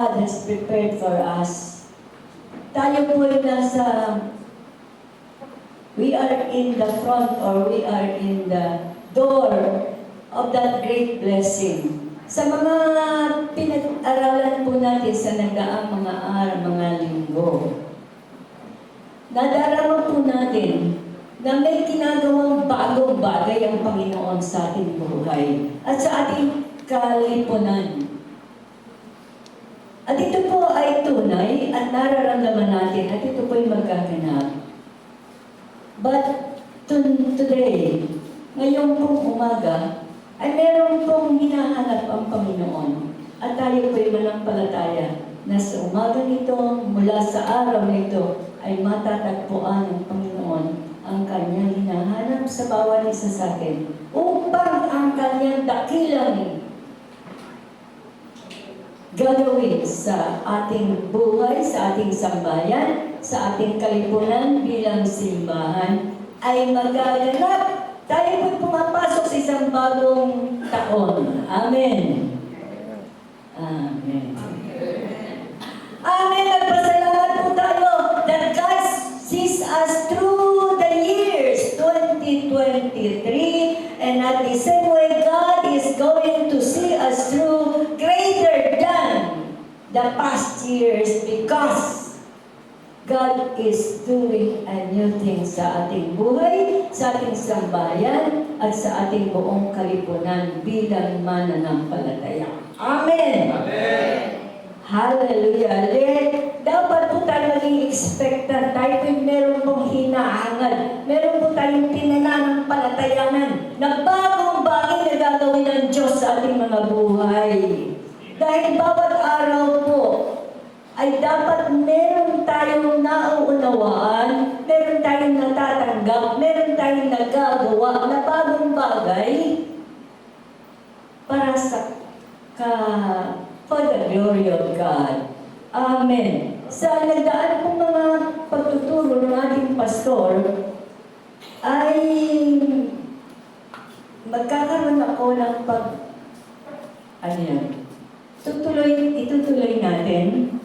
God has prepared for us. Tayo po ay we are in the front or we are in the door of that great blessing. Sa mga pinag-aralan po natin sa nagdaang mga linggo, nadarama po natin na may ginagawang bagong bagay ang Panginoon sa ating buhay at sa ating kalipunan. At ito po ay tunay at nararamdaman natin at ito po ay magaganap. But today, ngayong pong umaga, ay meron pong hinahanap ang Panginoon. At tayo po'y manampalataya na sa umaga nito, mula sa araw na ito, ay matatagpuan ng Panginoon ang kanyang hinahanap sa bawat isa sa atin upang ang kanyang dakilang gagawin sa ating buhay, sa ating sambayan, sa ating kalipunan bilang simbahan ay magaganap. Tayo po'y pumapasok sa isang bagong taon. Amen. Amen. Amen. Nagpasalamat po tayo that God sees us through the years 2023 and at the same way God is going to see us through greater than the past years because God is doing a new thing sa ating buhay, sa ating sambayan, at sa ating buong kalipunan bilang mananampalataya. Amen! Amen! Hallelujah! Dapat po tayo maging expectant. Tayo po meron pong hinahangal. Meron po tayong pinananampalatayanan na bagong bagay na gagawin ng Diyos sa ating mga buhay. Dahil bawat araw po, ay dapat meron tayong nauunawaan, meron tayong natatanggap, meron tayong nagagawa na bagong bagay para for the glory of God. Amen. Sa nagdaan pong mga pagtuturo ng ating pastor, ay magkakaroon ako ng itutuloy natin.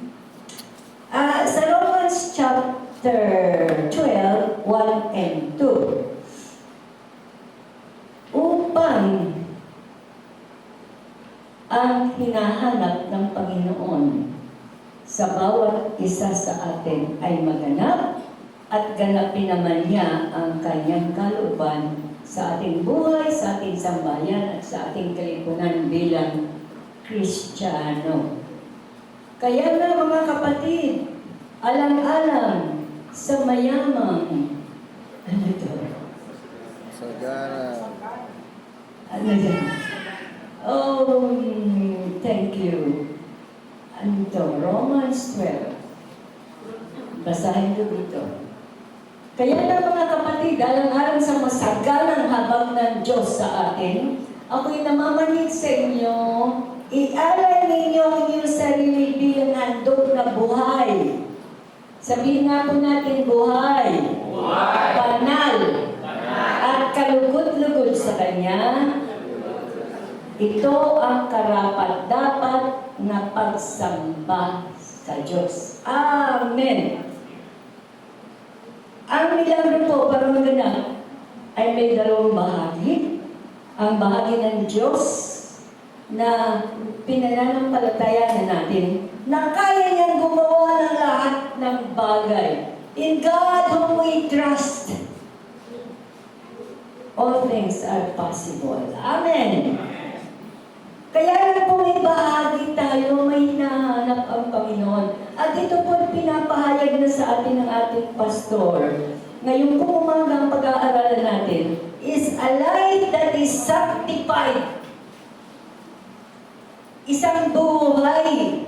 Sa Romans chapter 12, 1 and 2, upang ang hinahanap ng Panginoon sa bawat isa sa atin ay maganap at ganapin naman niya ang kanyang kalooban sa ating buhay, sa ating sambayan at sa ating kalipunan bilang Kristiyano. Kaya nga mga kapatid, alang-alang sa mayamang, ano ito? Sagara. Ano yan? Oh, thank you. Ano ito? Romans 12. Basahin ko dito. Kaya nga mga kapatid, alang-alang sa masagalang habag ng Diyos sa atin, ako'y namamanhid sa inyo, ialay ninyo ang inyong sarili bilang handog na buhay. Sabihin nga po natin buhay. Buhay. Banal. At kalugod-lugod sa Kanya. Ito ang karapat-dapat na pagsamba sa Diyos. Amen. Ang milagro po para maganap ay may dalawang bahagi. Ang bahagi ng Diyos na pinananampalatayan natin na kaya niyang gumawa ng lahat ng bagay. In God whom we trust, all things are possible. Amen. Kaya lang po may bahagi tayo, may hinahanap ang Panginoon. At ito po pinapahayag na sa atin ng ating pastor. Ngayon po umaga ang pag-aaralan natin is a life that is sanctified. Isang buhay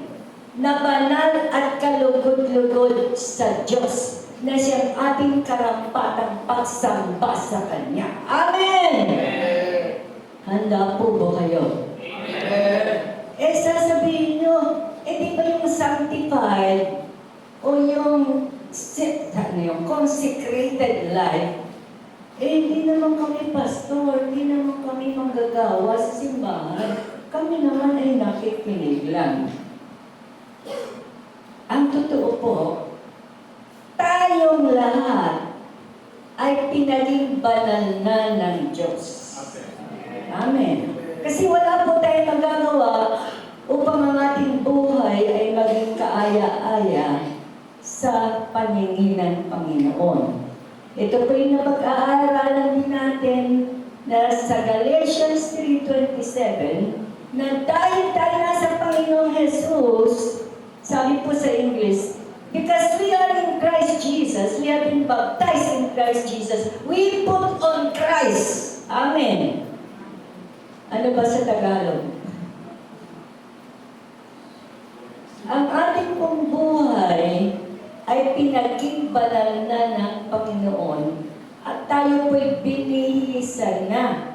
na banal at kalugod-lugod sa Diyos na siyang ating karampatang pagsamba sa Kanya. Amen! Amen! Handa po ba kayo? Amen! Sasabihin nyo, di ba yung sanctified o yung consecrated life, hindi naman kami pastor, hindi naman kami manggagawa sa simbahan. Kami naman ay nakikinig lang. Ang totoo po, tayong lahat ay pinaging banal na ng Diyos. Amen. Kasi wala po tayong magagawa upang ang ating buhay ay maging kaaya-aya sa paningin ng Panginoon. Ito po yung napag-aaralan din natin na sa Galatians 3:27 na dahil tayo nasa Panginoong Jesus, sabi po sa English, because we are in Christ Jesus, we have been baptized in Christ Jesus, we put on Christ. Amen. Ano ba sa Tagalog? Ang ating pong buhay ay pinaging banal na ng Panginoon at tayo po'y binihisan na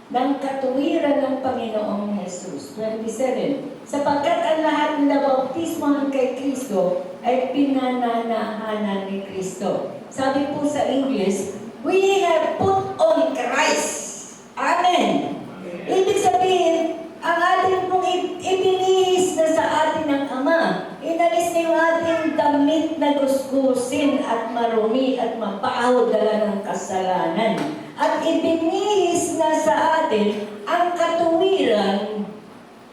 ng katuwiran ng Panginoong Jesus. 27. Sapagkat ang lahat ng nabautismohan kay Kristo ay pinananahanan ni Kristo. Sabi po sa English, we have put on Christ. Amen. Ibig sabihin, ang ating pong ibinihis na sa atin ng Ama. Inalis na yung ating damit na gusgusin at marumi at mabaho dala ng kasalanan. At ibinihis na sa atin ang katuwiran,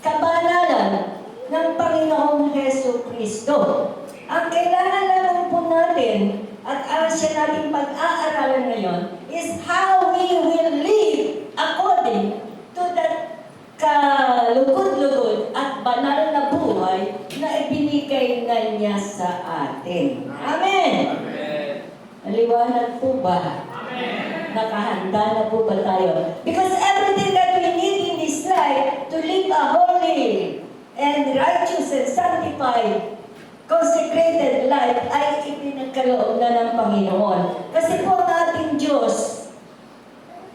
kabanalan ng Panginoong Heso Kristo. Ang kailangan lamang po natin at ang siya nating pag-aaralan ngayon is how we will live according to that kalugod-lugod at banal na buhay na ibinigay na niya sa atin. Amen! Maliwanag po ba? Amen. Nakahanda na po ba tayo? Because everything that we need in this life to live a holy and righteous and sanctified, consecrated life ay ipinagkaloob na ng Panginoon. Kasi po ang ating Diyos,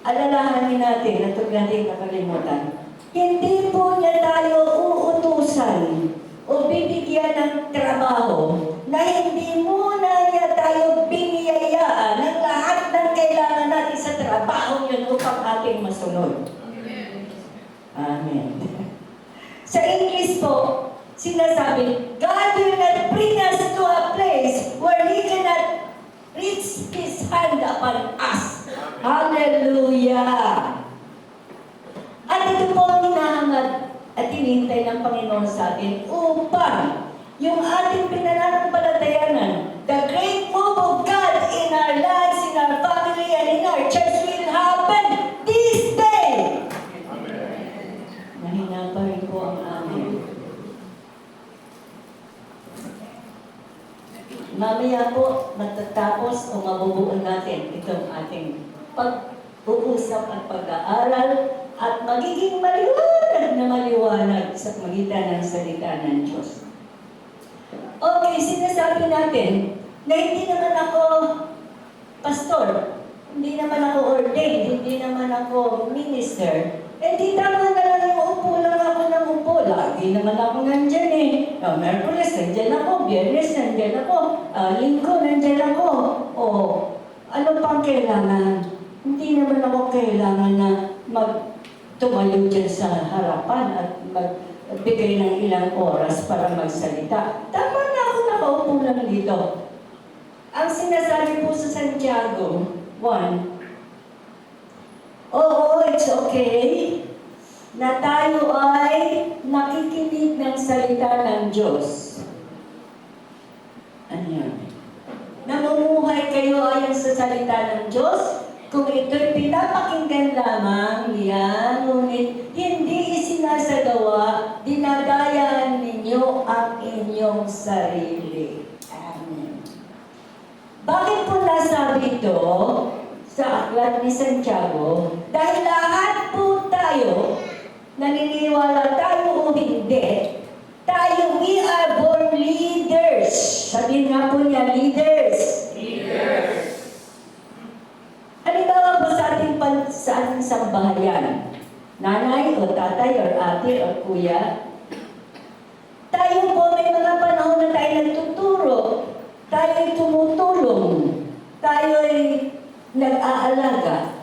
alalahanin natin, at huwag natin kakalimutan, hindi po niya tayo uutusan o bibigyan ng trabaho na hindi muna niya tayo biniyayaan ng lahat ng kailangan natin sa trabaho yun upang ating masunod. Amen. Sa English po, sinasabi, God will not bring us to a place where He cannot reach His hand upon us. Hallelujah! At ito po ang hinahangat at hinihintay ng Panginoon sa atin upang yung ating pinananampalatayanan, the great move of God in our lives, in our family, and in our church will happen this day. Amen. Mahina pa rin po ang amin. Mamaya po, matatapos o mabubuon natin itong ating pag-uusap at pag-aaral at magiging maliwanag sa magitan ng salita ng Diyos. Okay, sinasabi natin na hindi naman ako pastor, hindi naman ako ordained, hindi naman ako minister. Eh di tama na lang yung upo lang ako ng upo. Lagi naman ako nandyan eh. Merkulis, nandyan ako. Biyernes, nandyan ako. Linggo, nandyan ako. O, ano pang kailangan? Hindi naman ako kailangan na tumayo dyan sa harapan at magbigay ng ilang oras para magsalita. Tama na ako nakaupo lang dito. Ang sinasabi po sa Santiago 1, oo, it's okay na tayo ay nakikinig ng salita ng Diyos. Ano yan? Namumuhay kayo ayon sa salita ng Diyos. Kung ito'y pinapakinggan lamang yan, ngunit hindi isinasagawa, dinadayan ninyo ang inyong sarili. Amen. Bakit po nasabi ito sa aklat ni Santiago? Dahil lahat po tayo, naniniwala tayo o hindi, tayo, we are born leaders. Sabihin nga po niya, leaders. Leaders. Halimbawa po sa ating sambahayan, nanay o tatay o ate o kuya, tayo po may mga panahon na tayo nagtuturo, tayo ay tumutulong, tayo ay nag-aalaga.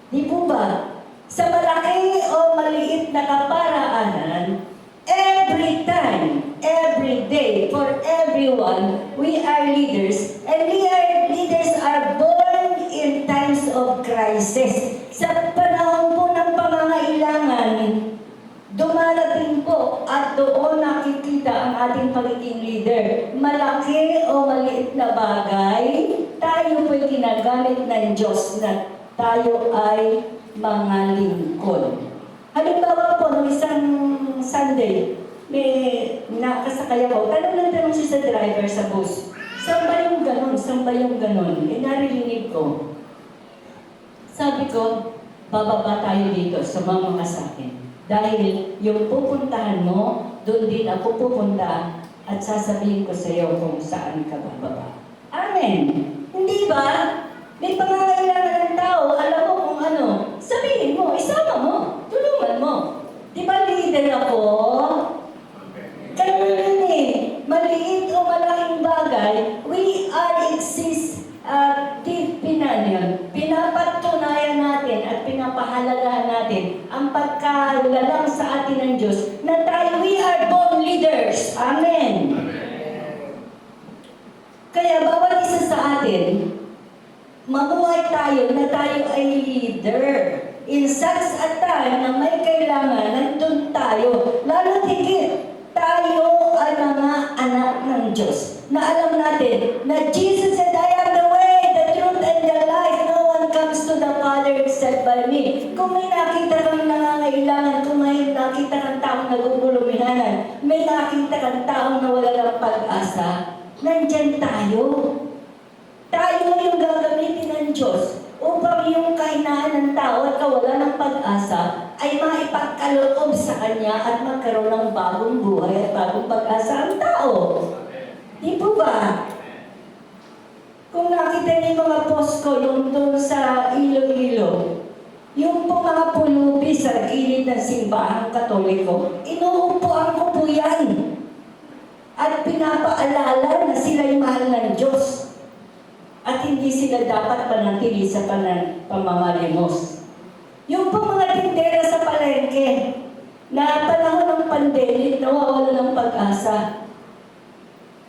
Di po ba? Sa malaki o maliit na kaparaanan, every time every day, for everyone. We are leaders, and leaders are born in times of crisis. Sa panahon po ng pangangailangan, dumarating po at doon nakikita ang ating pagiging leader. Malaki o maliit na bagay, tayo po'y ginagamit ng Diyos na tayo ay mga lingkod. Halimbawa po, noong isang Sunday, may nakasakay ako. Tanong siya sa driver sa bus. Saan ba yung ganon? Saan ba yung ganon? Eh, narinig ko. Sabi ko, bababa tayo dito, sumama ka sa akin. Dahil yung pupuntahan mo, doon din ako pupunta at sasabihin ko sa iyo kung saan ka bababa. Amen! Hindi ba? May pangangailangan ng tao, alam mo kung ano, sabihin mo, isama mo, tulungan mo. Di ba leader ako? Ganun yun eh. Maliit o malaking bagay, we are pinapatunayan natin at pinapahalagahan natin ang pagkalalang sa atin ng Diyos na tayo, we are born leaders. Amen. Kaya bawat isa sa atin, mabuhay tayo na tayo ay leader. In such a time na may kailangan, nandun tayo. Lalo higit, tayo ay mga anak ng Diyos. Na alam natin na Jesus said, I am the way, the truth, and the life. No one comes to the Father except by me. Kung may nakita kang nangangailangan, kung may nakita kang taong nagugulumihanan, may nakita kang taong nawala ng pag-asa, nandyan tayo. Tayo yung gagamitin ng Diyos upang yung kahinaan ng tao at kawalan ng pag-asa ay maipagkaloob sa Kanya at magkaroon ng bagong buhay at bagong pag-asa ang tao. Di po ba? Kung nakita niyo mga post ko yung doon sa Iloilo, yung po mga pulubi sa gilid ng simbahang Katoliko, inuupuan ko po yan. At pinapaalala na sila'y mahal ng Diyos. At hindi sila dapat panatili sa pamamalimos. Yung po mga tindera sa palengke, na panahon ng pandemic, nawawala ng pag-asa.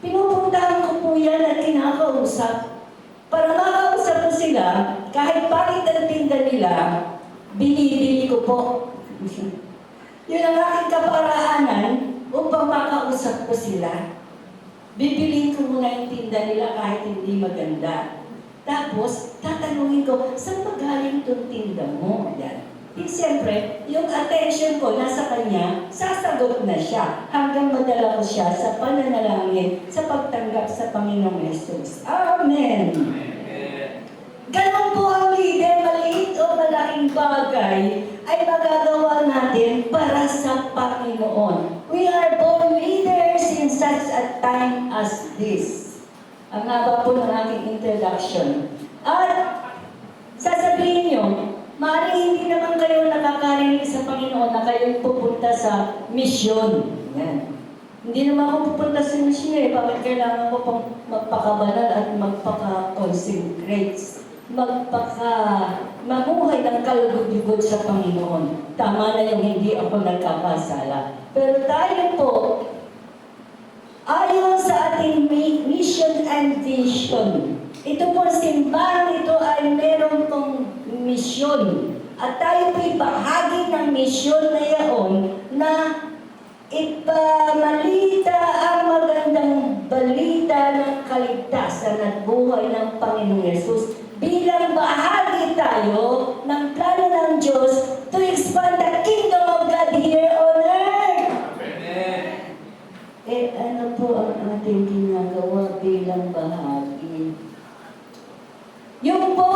Pinupuntahan ko po yan at kinakausap. Para makausap ko sila, kahit bakit ang tinda nila, binibili ko po. Yun ang aking kaparaanan upang makausap ko sila. Bibiliin ko muna yung tinda nila kahit hindi maganda. Tapos, tatanungin ko, saan magaling itong tinda mo? Yan. Di siyempre, yung attention ko nasa kanya, sasagot na siya hanggang madala ko siya sa pananalangin sa pagtanggap sa Panginoong Yesus. Amen! Ganon po ang leader, maliit o malaking bagay ay magagawa natin para sa Panginoon. We are born leaders in such a time as this. Ang haba po ng aking introduction. At sasabihin nyo, maaaring hindi naman kayo nakakarinig sa Panginoon na kayo pupunta sa misyon. Yan. Hindi naman ako pupunta sa misyon eh. Bakit kailangan ko pang magpakabanal at magpaka-consecrate? Mamuhay ng kalugod-lugod sa Panginoon. Tama na yung hindi ako nagkakasala. Pero tayo po, ayon sa ating mission and vision, ito po simbahan, ito ay meron pong misyon. At tayo po'y bahagi ng misyon na yaon na ipamalita ang magandang balita ng kaligtasan at buhay ng Panginoong Yesus bilang bahagi tayo ng plano ng Diyos to expand the kingdom of God here on earth. Amen. Eh, ano po ang ating ginagawa bilang bahagi? Yung po,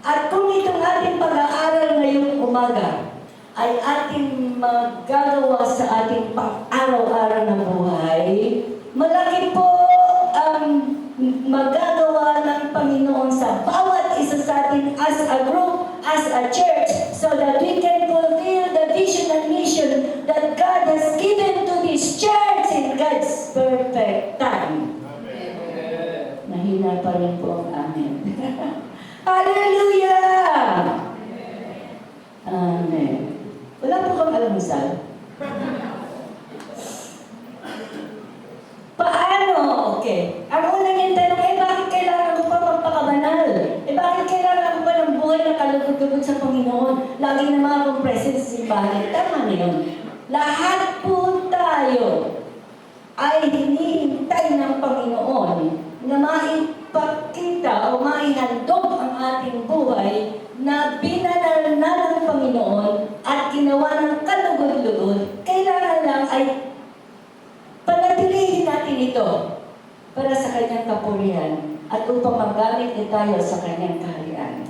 at kung itong ating pag-aaral ngayong umaga ay ating magagawa sa ating pang-araw-araw na buhay, malaki po ang magagawa ng Panginoon sa bawat isa sa atin as a group, as a church, so that we can fulfill the vision and mission that God has given to this church in God's perfect time. Amen. Mahina pa rin po ang amen. Hallelujah! Amen. Wala po kang almusal? kalugod-lugod sa Panginoon. Lagi na mga akong present sa simbahan. Tama na yun. Lahat po tayo ay hinihintay ng Panginoon na maipakita o maihandog ang ating buhay na binanal na ng Panginoon at ginawa ng kalugod-lugod. Kailangan lang ay panatilihin natin ito para sa kanyang kapurihan at upang magamit din tayo sa kanyang kaharian.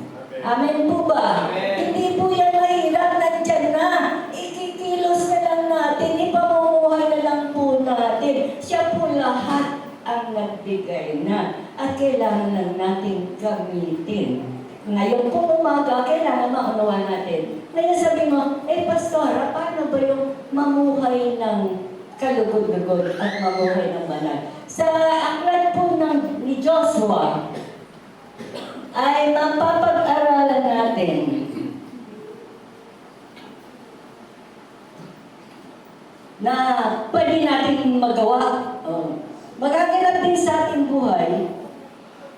Amen po ba? Amen. Hindi po yan mahirap, nandyan na. Ikikilos na lang natin, ipamumuhay na lang po natin. Siya po lahat ang nagbigay na at kailangan lang natin gamitin. Ngayon po umaga, kailangan maunawa natin. Ngayon sabi mo, Pastora, paano ba yung mamuhay ng kalugod-lugod at mamuhay ng banal? Sa aklat po ni Joshua, ay mapapag-aralan natin na pwede natin magawa. Magaganap din sa ating buhay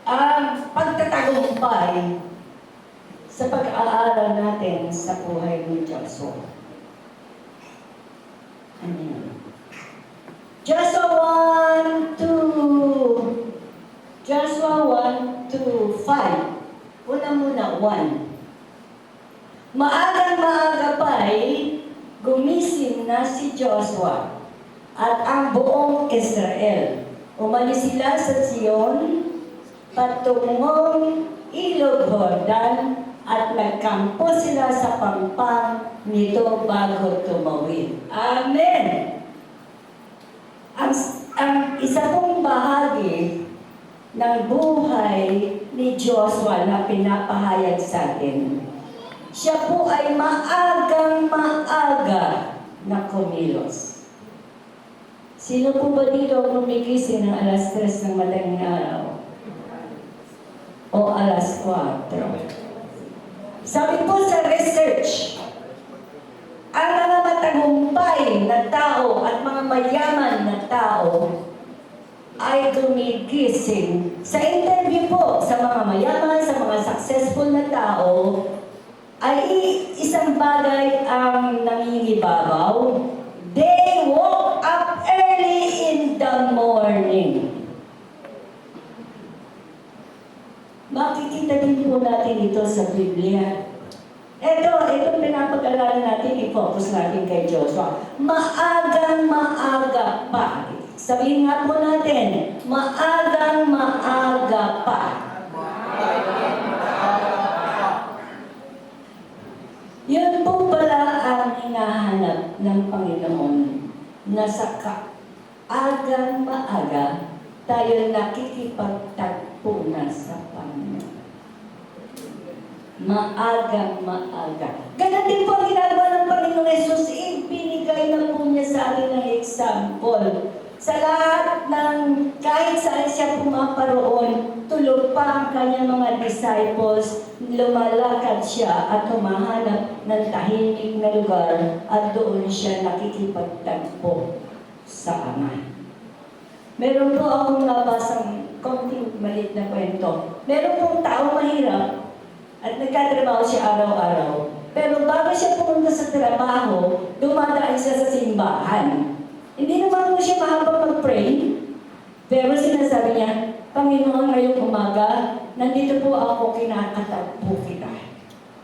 ang pagtatagumpay sa pag-aaral natin sa buhay ni Joshua. Ano yun? Joshua 1 to 5. Una muna, 1. Maagang-maaga pa'y gumising na si Joshua at ang buong Israel. Umalis sila sa Zion, patungong Ilog Jordan, at nagkampo sila sa pampang nito bago tumawid. Amen! Ang isa pong bahagi ng buhay ni Joshua na pinapahayag sa atin, siya po ay maagang-maaga na kumilos. Sino po ba dito gumigising ng alas 3 ng madaling araw? O alas 4? Sabi po sa research, ang mga matagumpay na tao at mga mayaman na tao ay gumigising. Sa interview po, sa mga mayaman, sa mga successful na tao, ay isang bagay ang nangingibabaw. They woke up early in the morning. Makikita din po natin ito sa Biblia. Itong pinapag-alalan natin, i-focus natin kay Joshua. Maagang-maaga pa. Sabihin nga po natin, maagang-maaga pa. Yun po pala ang hinahanap ng Panginoon na sa kaagang-maaga tayo nakikipagtagpo na sa Panginoon. Maagang-maaga. Ganun din po ang ginagawa ng Panginoon Jesus. Ibinigay na po niya sa atin ng example. Sa lahat ng kahit saan siya pumaparoon, tulog pa ang kanyang mga disciples, lumalakad siya at humahanap ng tahimik na lugar at doon siya nakikipagtagpo sa Ama. Meron po akong nabasang konting maliit na kwento. Meron pong tao mahirap at nagkatrabaho siya araw-araw. Pero bago siya pumunta sa trabaho, dumadaan siya sa simbahan. Hindi naman po siya mahabang mag-pray, pero sinasabi niya, Panginoon, ngayong umaga, nandito po ako, kinakatagpo kita.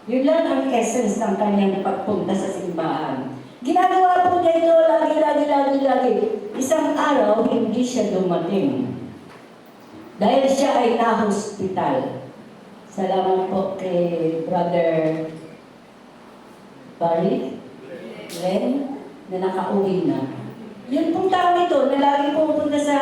Yun lang ang essence ng kanyang pagpunta sa simbahan. Ginagawa po niya ito lagi. Isang araw, hindi siya dumating. Dahil siya ay na-hospital. Salamat po kay Brother Barry, Len, na nakauwi na. Yun pong tao ito na lagi pumunta sa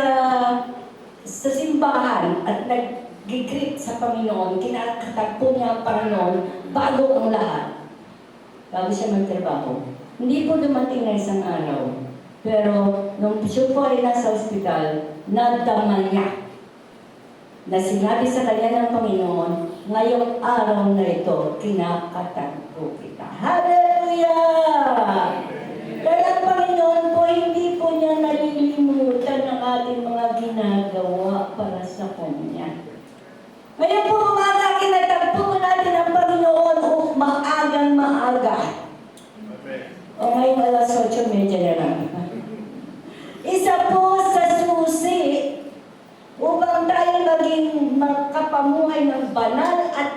simbahan at nag-greet sa Panginoon, kinakatagpo niya ang Panginoon bago ang lahat. Bago siya magtrabaho. Hindi po dumating na isang araw. Pero nung siya po ay nasa ospital, nadama niya na sinabi sa kanya ng Panginoon, ngayong araw na ito, kinakatagpo kita. Hallelujah! Kaya ang Panginoon po, hindi po niya nalilimutan ang ating mga ginagawa para sa Kanya. Ngayon po umaga, kinatagpo natin ang Panginoon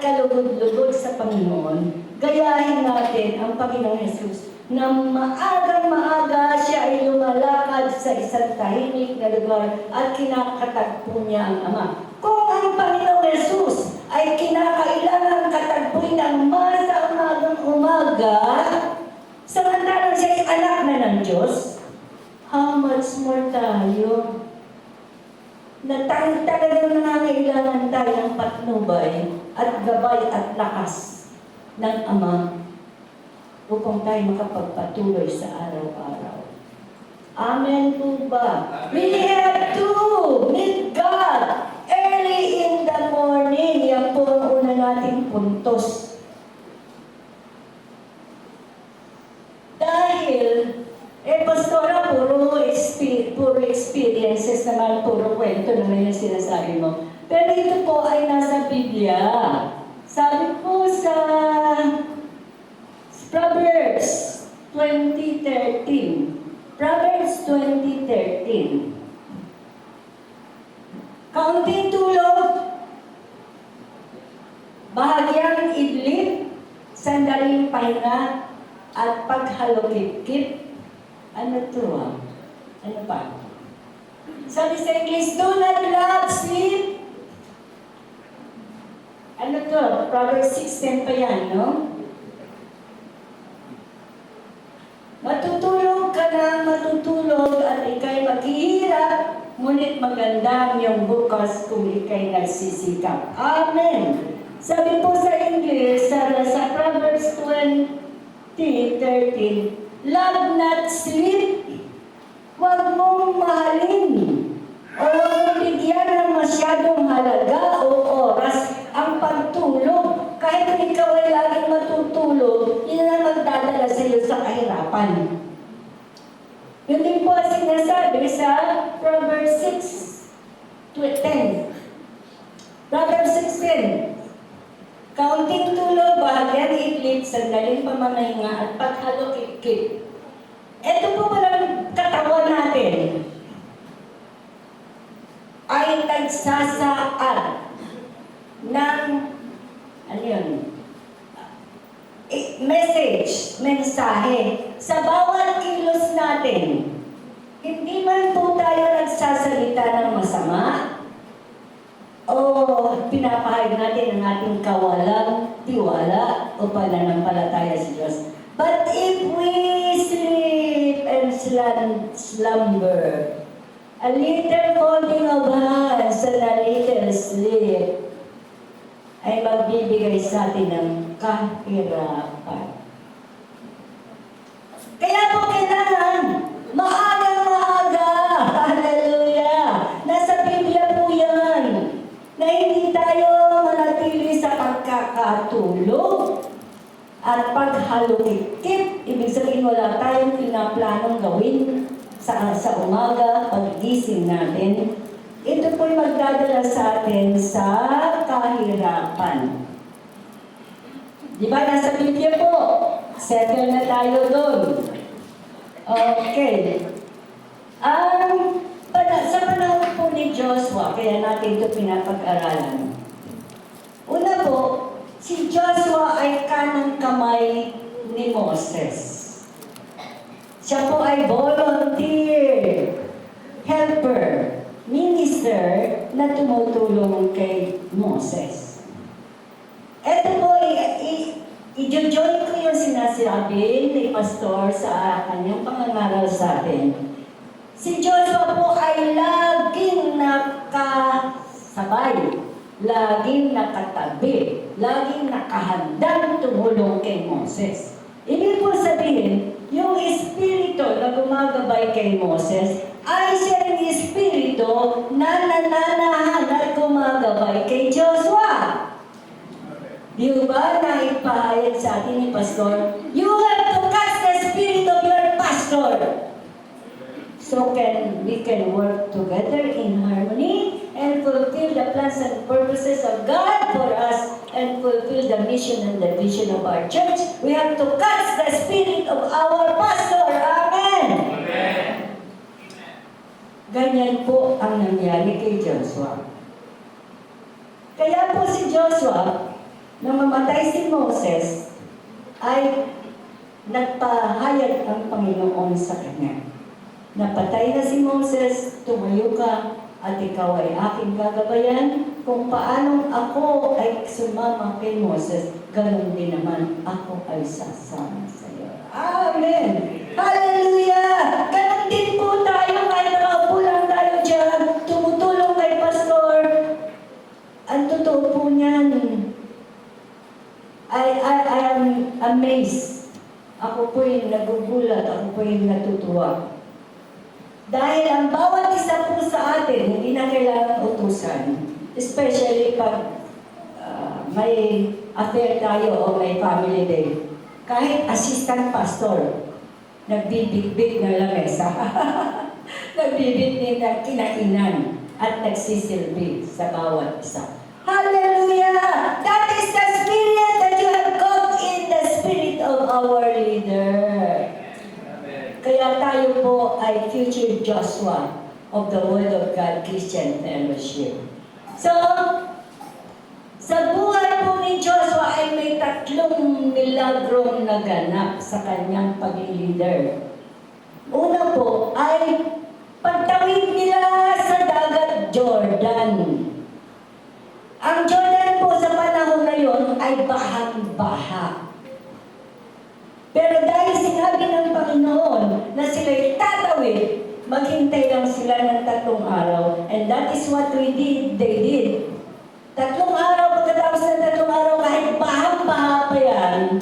kalugod-lugod sa Panginoon, gayahin natin ang Panginoong Jesus na maagang-maaga siya ay lumalakad sa isang tahimik na lugar at kinakatagpo niya ang Ama. Kung ang Panginoong Jesus ay kinakailangan katagpuin ng Ama sa umagang-umaga, samantalang siya ay anak na ng Diyos, how much more tayo? Na tayo talagang nangangailangan tayo ng patnubay at gabay at lakas ng Ama upang tayo makapagpatuloy sa araw-araw. Amen po ba? We have to meet God early in the morning. Yan po ang una nating puntos. Dahil pastora, puro experiences naman, puro kwento naman yung sinasabi mo. Pero ito po ay nasa Biblia. Sabi po sa Proverbs 20:13. Proverbs 20:13. Kaunting tulog, bahagyang idlip, sandaling pahinga, at paghalukip-kip. Ano to Ano pa? Sabi sa English, do not love sleep. Ano to? Proverbs 6:10 pa yan, no? Matutulog ka na matutulog at ikay maghihirap, ngunit maganda ang iyong bukas kung ikay nagsisikap. Amen! Sabi po sa English, sa Proverbs 20:13, love not sleep. Huwag mong mahalin o huwag mong bigyan ng masyadong halaga o oras ang pagtulog. Kahit kung ikaw ay laging matutulog, yun ang magdadala sa iyo sa kahirapan. Yun din po ang sinasabi sa Proverbs 6:10. Proverbs 6:10. Kaunting tulog, bahagyang idlip, sandaling pamamahinga at paghalukip-kip. Ito po palang katawan natin ay nagsasaad ng mensahe sa bawat kilos natin. Hindi man po tayo nagsasalita ng masama o pinapahayag natin ang ating kawalang tiwala o pananampalataya sa Diyos. But if we sleep and slumber, a little folding of hands and a little sleep ay magbibigay sa atin ng kahirapan. Kaya po kailangan maaga-maaga, hallelujah, nasa Biblia po yan, na hindi tayo manatili sa pagkakatulog at paghalukip-kip. Ibig sabihin wala tayong pinaplanong gawin sa umaga, pag-gising natin. Ito po'y magdadala sa atin sa kahirapan. Di ba? Nasa Biblia po. Settle na tayo doon. Okay. Sa panahon po ni Joshua, kaya natin ito pinapag-aralan. Una po, si Joshua ay kanang kamay ni Moses. Siya po ay volunteer, helper, minister na tumutulong kay Moses. Ito po, i-join ko yung sinasabi ni Pastor sa kanyang pangangaral sa atin. Si Joshua po ay laging nakasabay, laging nakatabi, laging nakahandang tumulong kay Moses. Ibig po sabihin, yung espiritu na gumagabay kay Moses ay siya yung espiritu na nananahan at gumagabay kay Joshua. Di ba na ipahayag sa atin ni Pastor? You have to catch the spirit of your pastor. So we can work together in harmony and fulfill the plans and purposes of God for us and fulfill the mission and the vision of our church. We have to catch the spirit of our pastor. Amen! Amen. Ganyan po ang nangyari kay Joshua. Kaya po si Joshua, namatay si Moses, ay nagpahayag ang Panginoon sa kanya. Napatay na si Moses, tumayo ka, at ikaw ay aking gagabayan. Kung paanong ako ay sumama kay Moses, ganun din naman ako ay sasama sa iyo. Amen! Hallelujah! Ganun din po tayo kahit nakaupo lang tayo dyan, tumutulong kay Pastor. Ang totoo po niyan, I am amazed. Ako po yung nagugulat, ako po yung natutuwa. Dahil ang bawat isa po sa atin, hindi na kailangan utusan. Especially pag may affair tayo o may family day. Kahit assistant pastor, nagbibigbig ng lamesa. Nagbibignig ng kinainan at nagsisilbi sa bawat isa. Hallelujah! That is the spirit that you have got in the spirit of our leader. Kaya tayo po ay future Joshua of the Word of God Christian Fellowship. So, sa buhay po ni Joshua ay may 3 milagrong naganap sa kanyang pag-leader. Una po ay pagtawid nila sa dagat Jordan. Ang Jordan po sa panahon na yon ay bahang-baha. Pero dahil sinabi ng Panginoon na sila'y tatawid, maghintay lang sila ng 3 araw. And that is what they did. 3 araw, pagkatapos ng 3 araw, kahit bahang-baha pa yan,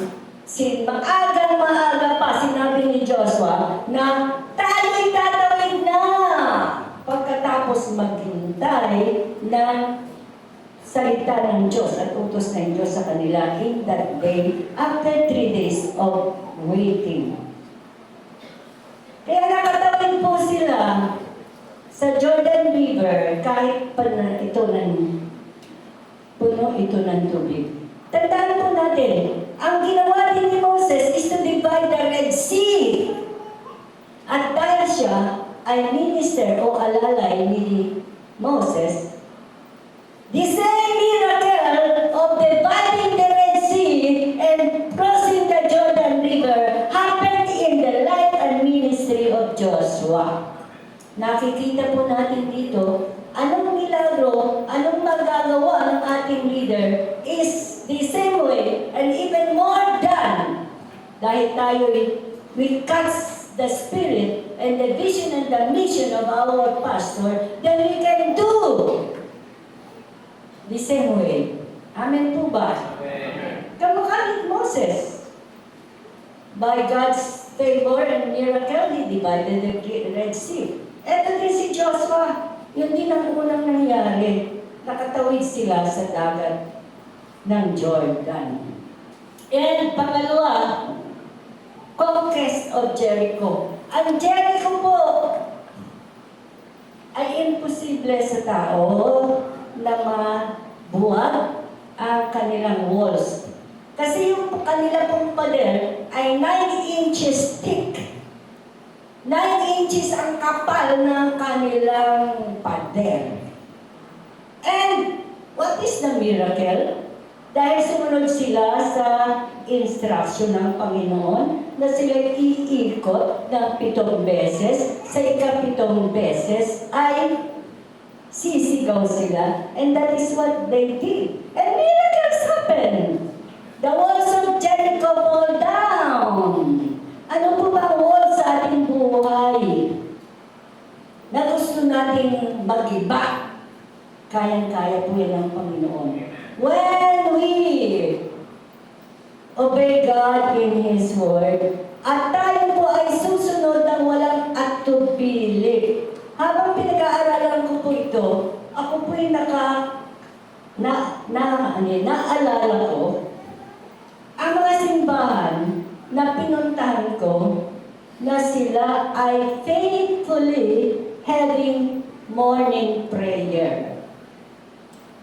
maagang-maaga pa sinabi ni Joshua na tayo'y tatawid na. Pagkatapos maghintay ng salita ng Diyos at utos ng Diyos sa kanila in that day after 3 days of waiting. Kaya nakatawid po sila sa Jordan River kahit pa na ito puno ito ng tubig. Tandaan po natin, ang ginawa din ni Moses is to divide the Red Sea. At dahil siya ay minister o alalay ni Moses, the same miracle of dividing the Red Sea and crossing the Jordan River happened in the life and ministry of Joshua. Nakikita po natin dito, anong milagro, anong magagawa ng ating leader is the same way and even more done. Dahil tayo we catch the spirit and the vision and the mission of our pastor, then we can do the same way. Amen po ba? Amen. Kamukha ni Moses. By God's favor and miracle, He divided the Red Sea. Ito din si Joshua. Yun din ang unang nangyari. Nakatawid sila sa dagat ng Jordan. And pangalawa, conquest of Jericho. Ang Jericho po ay imposible sa tao na mabuhat ang kanilang walls. Kasi yung kanila pong pader ay 9 inches thick. 9 inches ang kapal ng kanilang pader. And what is the miracle? Dahil sumunod sila sa instruction ng Panginoon na sila iikot ng 7 beses, sa ika-7 beses ay sisigaw sila, and that is what they did. And miracles happened. The walls of Jericho fall down. Ano po ba ang wall sa ating buhay? Na gusto nating mag-iba. Kayang-kaya po yan ng Panginoon. When we obey God in His Word, at tayo po ay susunod ng walang atubili. Habang pinag-aaralan ko po ito, ako po ay naalala ko ang mga simbahan na pinuntahan ko na sila ay faithfully having morning prayer.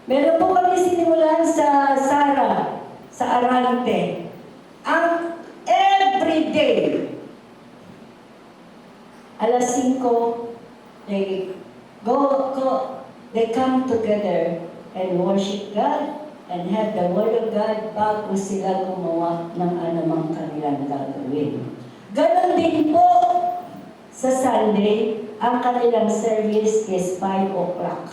Meron po kami sinimulan sa Sara, sa Arante. Ang everyday, alas 5, they come together and worship God. and have the Word of God bago sila gumawa ng anumang kanilang gagawin. Ganon din po sa Sunday, ang kanilang service is 5 o'clock.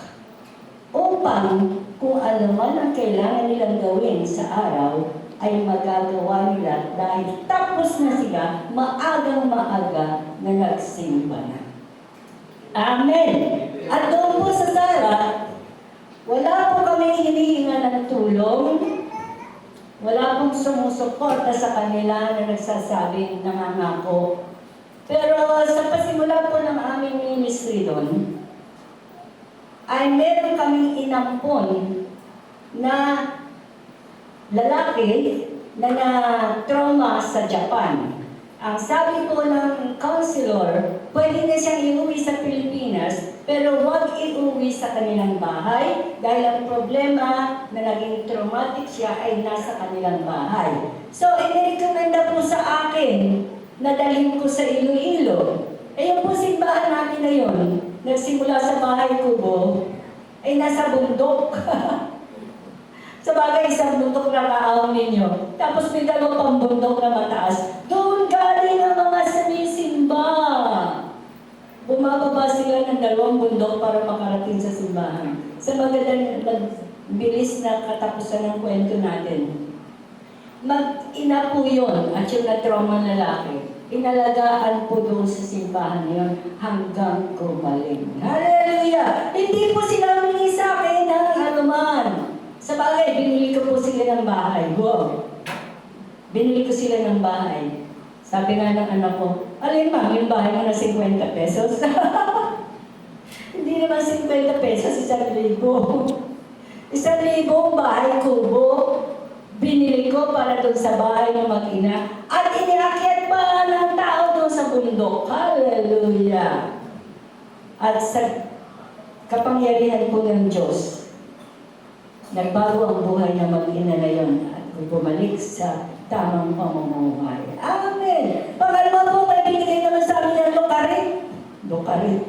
Upang kung ano man ang kailangan nilang gawin sa araw, ay magagawa nila dahil tapos na sila maagang-maaga na nagsimba na. Amen! At doon po sa sala, wala po kami hinihinga ng tulong, wala pong sumusuporta sa kanila na nagsasabing nangangako. Pero sa pasimula po ng aming ministry doon, ay meron kaming inampon na lalaki na na-trauma sa Japan. Ang sabi po ng counselor, pwede na siyang iuwi sa Pilipinas, pero huwag iuwi sa kanilang bahay dahil ang problema na naging traumatic siya ay nasa kanilang bahay. So, inirekomenda po sa akin na dalhin ko sa Iloilo. Eh, yung po simbahan natin na yun, nagsimula sa Bahay Kubo, ay nasa bundok. Sa bagay, isang bundok na kaahon ninyo. Tapos may dalawang pang bundok na mataas. Doon galing ang mga sinisimba. Bumababa sila ng dalawang bundok para makarating sa simbahan. Sa magandang bilis na katapusan ng kwento natin. Mag-ina po yun at yung na-trauma lalaki. Inalagaan po doon sa simbahan yun hanggang gumaling. Hallelujah! Hindi po sila humingi sa akin ng anuman. Sa bagay, binili ko po sila ng bahay. Wow! Binili ko sila ng bahay. Sabi nga ng anak ko, alin ma'am, yung bahay mo na 50 pesos? Hindi naman 50 pesos, 1,000. 1,000 bahay kubo. Binili ko para doon sa bahay ng mag-ina. At iniakyat pa ng tao doon sa bundok. Hallelujah! At sa kapangyarihan po ng Diyos, nagbago ang buhay ng mag-ina na yun at bumalik sa tamang pamumuhay. Amen! Pangalawa po, may binigay naman sa amin ng Lokarit. Lokarit.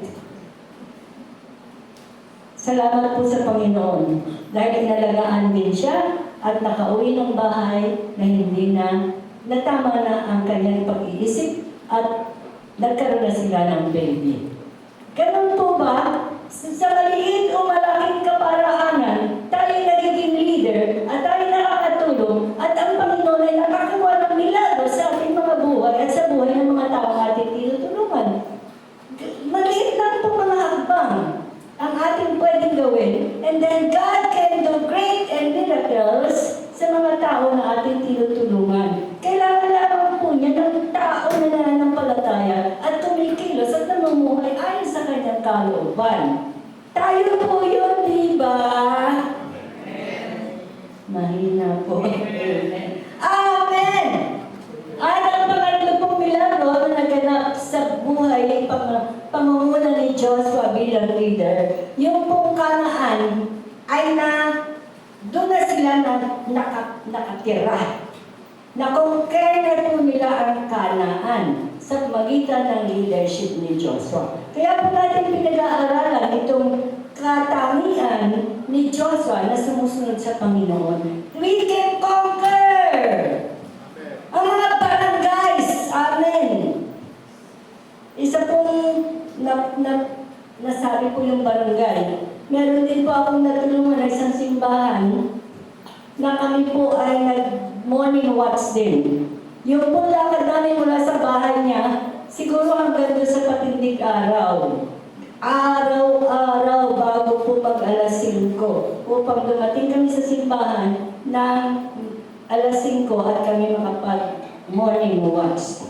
Salamat po sa Panginoon dahil inalagaan din siya at nakauwi ng bahay na hindi na natama na ang kanyang pag-iisip at nagkaroon na sila ng baby. Ganun po ba? Sa maliit o malaking kaparaanan, tayo nagiging leader at tayo nakakatulong at ang Panginoon ay nakakakuha ng milagro sa ating mga buhay at sa buhay ng mga taong ating tinutulungan. Maliit lang po mga hakbang ang ating pwedeng gawin, and then God can do great and miracles sa mga tao na ating tinutulungan. Kailangan lamang po niya ng tao na nananampalataya at kumikilos at namumuhay ayon sa kanyang kalooban. Tayo po yun, di ba? Mahina po. Amen! At ang pangatlo pong milagro na naganap sa buhay pamumuno ni Joshua bilang leader, yung pong Kanaan ay doon na sila nakatira. Na-conquer na po nila ang Kanaan sa magitan ng leadership ni Joshua. Kaya po natin pinag-aaralan itong katangian ni Joshua na sumusunod sa Panginoon. We can conquer! Ang mga barangays, amen! Isa pong nasabi po yung barangay. Meron din po akong natulungan na isang simbahan na kami po ay nag-morning watch din. Yung po lakad namin mula sa bahay niya, siguro hanggang doon sa patindig araw. Araw-araw bago po mag-alas 5 upang dumating kami sa simbahan ng alas 5 at kami makapag-morning watch.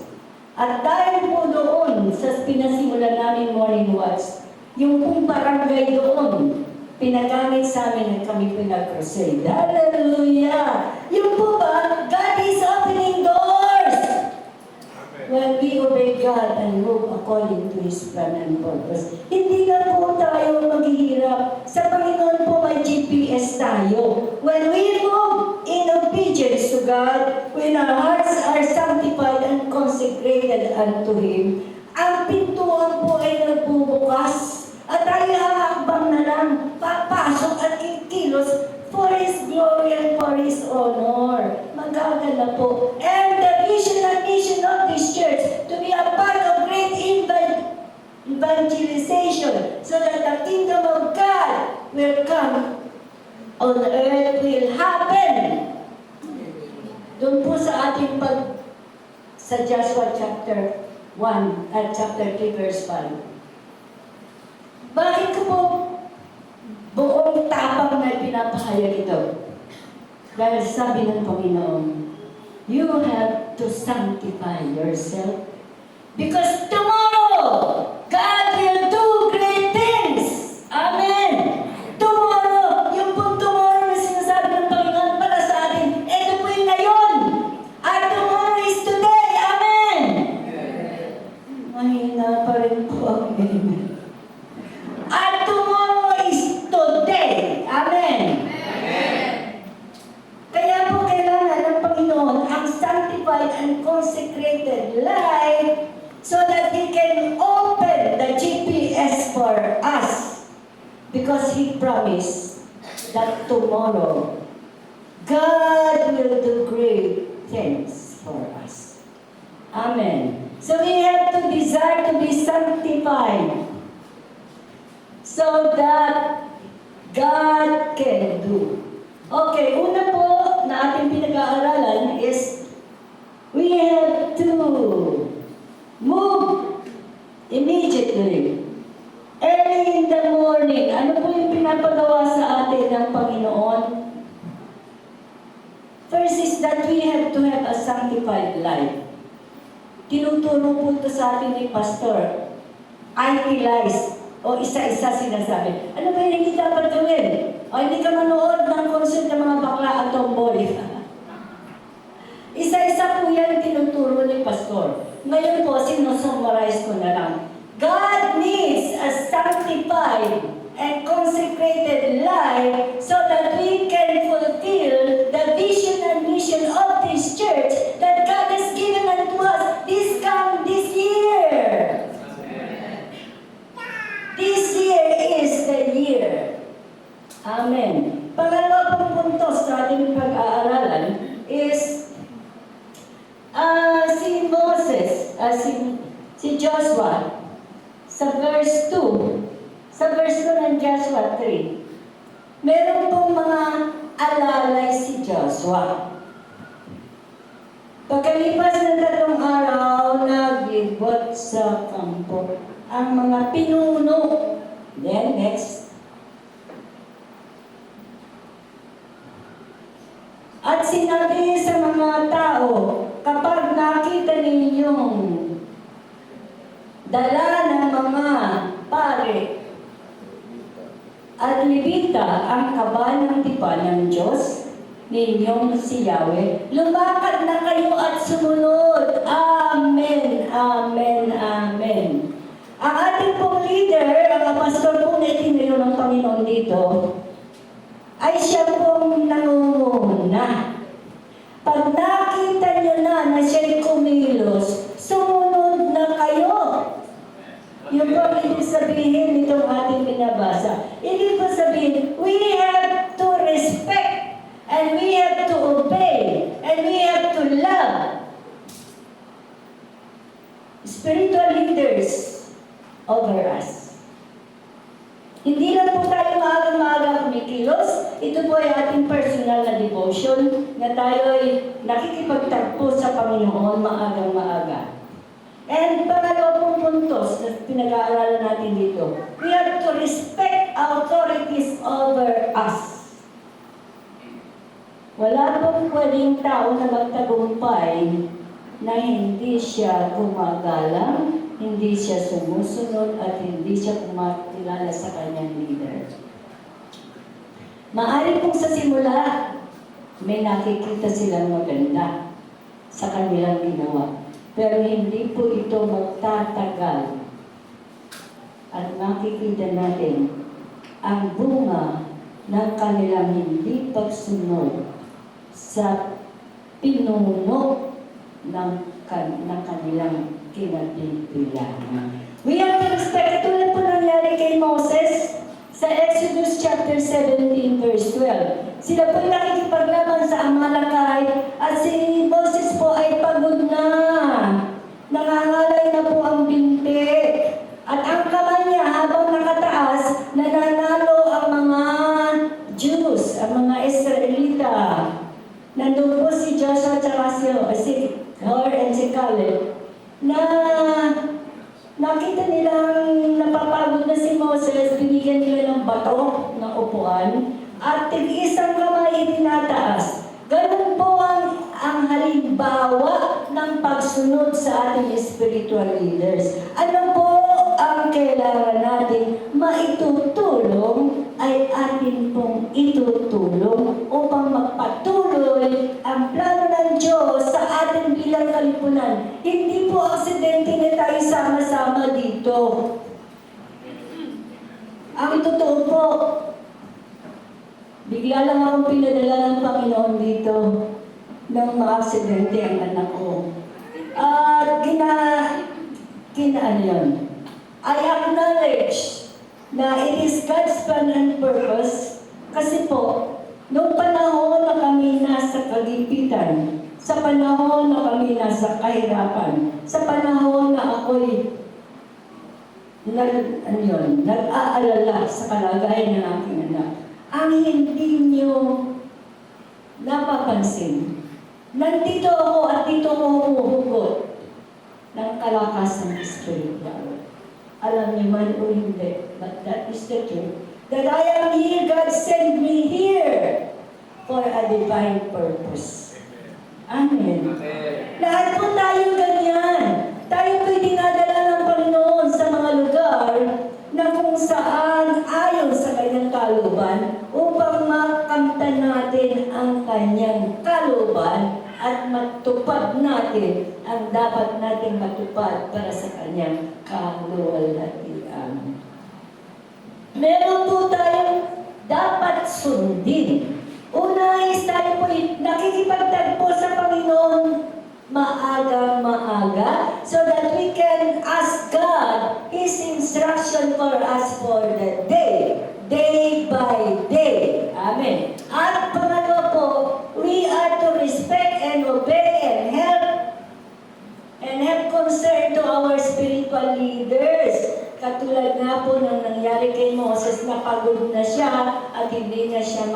At dahil po doon sa pinasimulan namin morning watch, yung pong barangay doon, pinagamit sa amin at kami pinag-crusade. Hallelujah! Yung po ba, God is opening doors! When we obey God and move according to His plan and purpose. Hindi na po tayo maghihirap. Sa Panginoon po may GPS tayo. When we move in obedience to God, when our hearts are sanctified and consecrated unto Him, ang pintuan po ay nagbubukas. At tayo hakbang na lang, papasok at kikilos for His glory and for His honor. Magaganda po. And the vision and mission of this church to be a part of great evangelization so that the kingdom of God will come on earth, will happen. Doon po sa ating sa Joshua chapter 1 at chapter 3 verse 5. Bakit ko po buong tapang na pinapahayag ito? Dahil sabi ng Panginoon, you have to sanctify yourself because tomorrow, God will do great things. Amen. Tomorrow, yung pong tomorrow na sinasabi ng Panginoon para sa atin, ito po yung ngayon. At tomorrow is today. Amen. Mahina pa rin po ang amen. At tomorrow is today. Amen. Kaya po kailangan ng Panginoon ang sanctified and consecrated life so that He can open the GPS for us. Because He promised that tomorrow, God will do great things for us. Amen. So we have to desire to be sanctified so that God can do. Okay, una po na ating pinag-aaralan is we have to move immediately. Early in the morning, ano po yung pinapagawa sa atin ng Panginoon? First is that we have to have a sanctified life. Tinuturo po ito sa atin ni Pastor. Itemize, o isa-isa sinasabi. Ano ba yung hindi dapat gawin? O hindi ka manood ng concert ng mga bakla at tomboy. Isa-isa po yan tinuturo ni Pastor. Ngayon po, sinusummarize ko na lang. God needs a sanctified and consecrated life so that we can fulfill the vision and mission of this church that God has given unto us this year. This year is the year. Amen. Pangalawa pong punto sa ating pag-aaralan is si Moses, si Joshua, sa verse 2 ng Joshua 3, meron pong mga alalay si Joshua. Pagkalipas ng 3 araw, naglibot sa kampo ang mga pinuno. Then next. At sinabi sa mga tao, kapag nakita ninyong dala ng mga pare at Levita ang kaba ng tipan ng Diyos ninyong si Yahweh, lumakad na kayo at sumunod. Amen, amen, amen. Ang ating pong leader, ang pastor po na itinayo ng Panginoon dito, ay siya pong nangunguna. Pag nakita niyo na siya'y kumilos, sumunod na kayo. Yung po ang ibig sabihin nitong ating binabasa. Ibig po sabihin, we have to respect, and we have to obey, and we have to love spiritual leaders over us. Hindi lang po tayo maaga-maaga kumikilos. Ito po ay ating personal na devotion na tayo ay nakikipagtagpo sa Panginoon maagang-maaga. And pangalawa pong puntos na pinag-aaralan natin dito, we have to respect authorities over us. Wala pong pwedeng tao na magtagumpay na hindi siya gumagalang, hindi siya sumusunod, at hindi siya kumakilala sa kanyang leader. Maaari pong sa simula, may nakikita silang maganda sa kanilang ginawa. Pero hindi po ito magtatagal. At makikita natin ang bunga ng kanilang hindi pagsunod sa pinuno ng kanilang kinapimpilangan. We have to respect. Ito lang po nangyari kay Moses Sa Exodus chapter 17 verse 12. Sila po'y nakikipaglaban sa Amalekite at si Moses po ay pagod na. Nangangalay na po ang binti. At ang kamay niya habang nakataas, nananalo ang mga Jews, ang mga Israelita. Nandun po si Joshua at si Hur and si Caleb na nakita nilang napapagod na si Moses, binigyan nila ng bato na upuan at tig-isang kamay itinataas. Ganun po ang halimbawa ng pagsunod sa ating spiritual leaders. Ano po ang kailangan natin maitutulong ay atin pong itutulong upang magpatuloy ang plano ng Diyos sa atin bilang kalipunan. Hindi po aksidente na tayo sama-sama dito. Ang totoo po, bigla lang akong pinadala ng Panginoon dito nang maaksidente ang anak ko. At ano yun? I acknowledge na it is God's plan and purpose kasi po, noong panahon na kami nasa kagipitan, sa panahon na kami nasa kahirapan, sa panahon na ako'y nag-aalala sa kalagayan ng aking anak, ang hindi niyo napapansin, nandito ako at dito ko humuhugot ng kalakasan spiritual. Alam niyo man o hindi, but that is the truth. That I am here, God sent me here for a divine purpose. Amen. Lahat po tayo ganyan. Tayo po'y dinadala ng Panginoon sa mga lugar na kung saan ayon sa kanyang kalooban upang makamtan natin ang kanyang kalooban at matupad natin ang dapat natin matupad para sa kanyang kaluwalhatian. Meron po tayong dapat sundin. Una is tayo po nakikipagtagpo sa Panginoon maaga so that we can ask God His instruction for us for the day by day. Amen. At pangalawa po, we are to respect and obey and have concern to our spiritual leaders. Katulad nga po nang nangyari kay Moses, napagod na siya at hindi na siya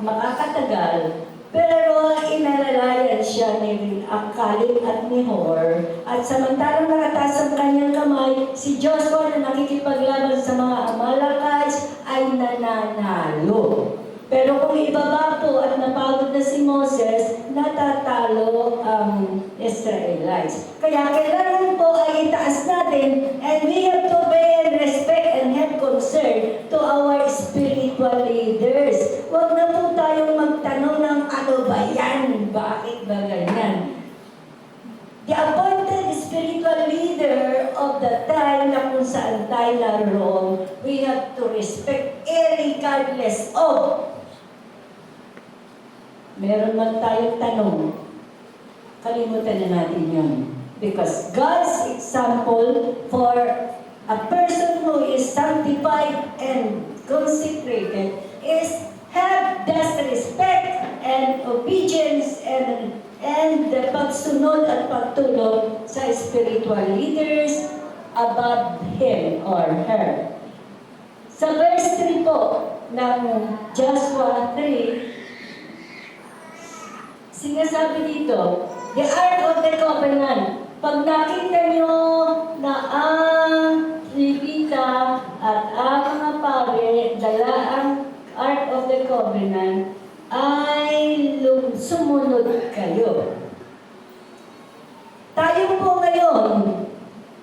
makakatagal. Pero inalalayan siya ni Caleb at ni Hur. At samantalang nakataas ang kanyang kamay, si Joshua na nakikipaglaban sa mga Amalekites ay nananalo. Pero kung ibaba po at napagod na si Moses, natatalo ang Israelites. Kaya kailangan po ay itaas natin, and we have to obey and respect and have concern to our spiritual leaders. Huwag na po tayong magtanong ng ano ba yan? Bakit ba ganyan? The appointed spiritual leader of the time na kung saan tayo naroon, we have to respect regardless of. Meron man tayong tanong, kalimutan na natin yun. Because God's example for a person who is sanctified and consecrated is have this respect and obedience and the pagsunod at pagtulong sa spiritual leaders above him or her. Sa verse 3 po ng Joshua 3, sinasabi dito, the Ark of the Covenant. Pag nakita nyo na ang Levita at ang mga pare dala ang Ark of the Covenant, ay sumunod kayo. Tayo po ngayon,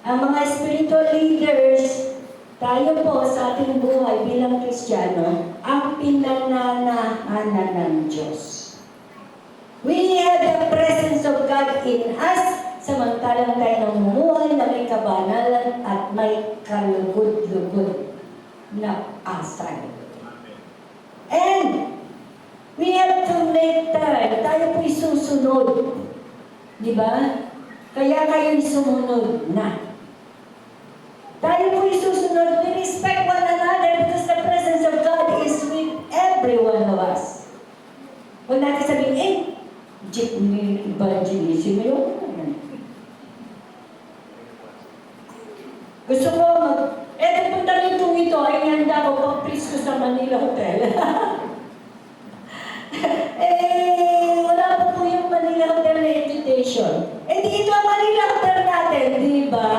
ang mga spiritual leaders, tayo po sa ating buhay bilang Kristiyano, ang pinananahanan ng Diyos. We have the presence of God in us, samantalang tayo namumuhay na may kabanalan at may kalugod-lugod na asal. And we have to make time. Tayo po'y susunod. Di ba? Kaya kayo'y sumunod na. Tayo po'y susunod. We respect one another. jeepney evangelism yun. Gusto ko punta nito ito, ay handa ko pag-please ko sa Manila Hotel. Wala pa po yung Manila Hotel na invitation. Dito ang Manila Hotel natin, di ba?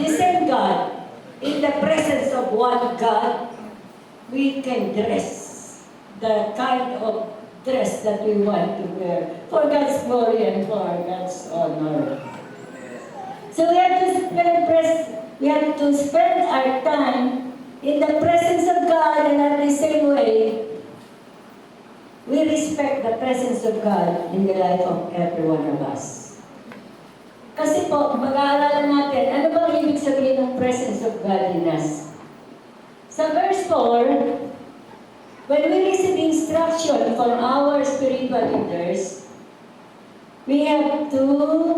The same God, in the presence of one God, we can dress the kind of dress that we want to wear for God's glory and for God's honor. So we have to spend our time in the presence of God, and at the same way, we respect the presence of God in the life of every one of us. Kasi po, mag-aalala natin, ano bang ibig sabihin ng presence of God in us? Sa verse 4, when we receive instruction from our spiritual leaders, we have to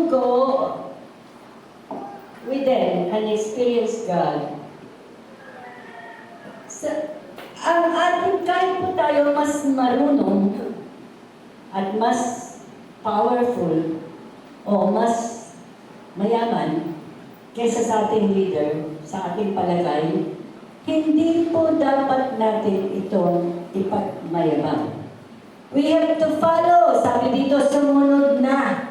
go with them and experience God. Ang ating kahit po tayo mas marunong at mas powerful o mas mayaman kaysa sa ating leader, sa ating palagay, hindi po dapat natin itong ipagmayabang. We have to follow. Sabi dito, sumunod na.